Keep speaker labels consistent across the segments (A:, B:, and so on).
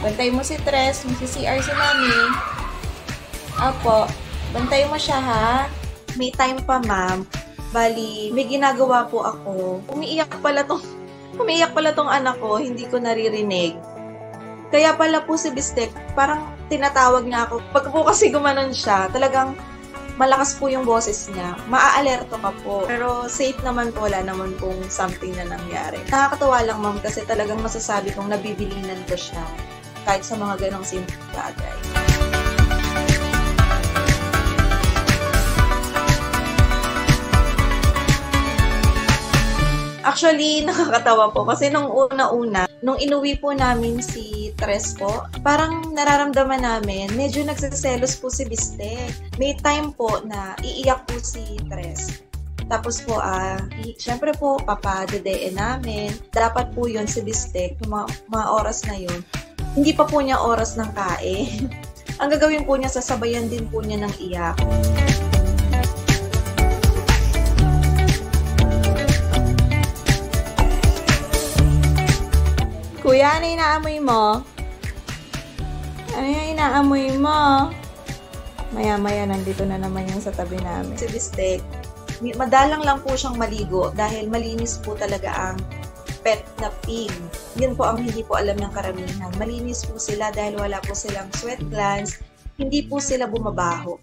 A: Bantay mo si Tres, mag-CR si Mami. Apo, bantay mo siya ha. May time pa, ma'am. Bali, may ginagawa po ako. Umiiyak pala tong anak ko, hindi ko naririnig. Kaya pala po si Bistek, parang tinatawag niya ako. Pag po kasi gumanon siya, talagang malakas po yung boses niya. Maa-alerto ka po. Pero safe naman po, wala naman pong something na nangyari. Nakakatawa lang, ma'am, kasi talagang masasabi kong nabibilinan ko siya. Kahit sa mga ganong simple bagay. Actually, nakakatawa po kasi nung una-una, nung inuwi po namin si Tres po, parang nararamdaman namin, medyo nagsiselos po si Bistek. May time po na iiyak po si Tres. Tapos po, syempre po, papadedeen namin. Dapat po yun si Bistek, yung mga oras na yun. Hindi pa po niya oras ng kain. Ang gagawin po niya, sasabayan din po niya ng iyak. Kuya, ano yung inaamoy mo? Ano yung inaamoy mo? Maya-maya, nandito na naman yan sa tabi namin. Si Bistek, madalang lang po siyang maligo dahil malinis po talaga ang pet na pig. Yun po ang hindi po alam ng karamihan. Malinis po sila dahil wala po silang sweat glands. Hindi po sila bumabaho.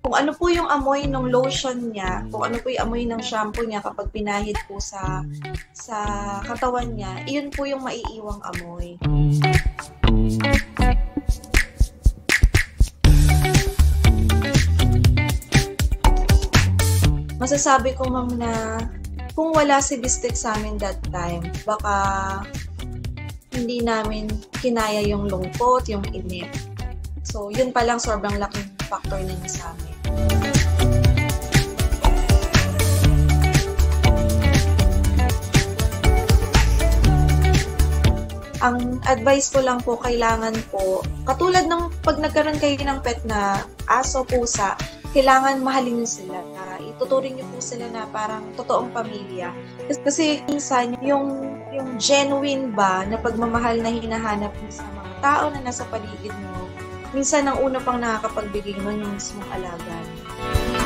A: Kung ano po yung amoy ng lotion niya, kung ano po yung amoy ng shampoo niya kapag pinahid po sa katawan niya, iyon po yung maiiwang amoy. Masasabi ko, ma'am, na kung wala si Bistek sa amin that time, baka hindi namin kinaya yung lungkot, yung inip. So, yun pa lang sobrang laking factor na niya sa amin. Ang advice ko lang po, kailangan po, katulad ng pag nagkaroon kayo ng pet na aso, pusa, kailangan mahalin niyo sila. Ituturing niyo po sila na parang totoong pamilya. Kasi minsan, yung genuine ba na pagmamahal na hinahanap niyo sa mga tao na nasa paligid mo, minsan ang una pang nakakapagbigay nun yung mismong alaga niyo.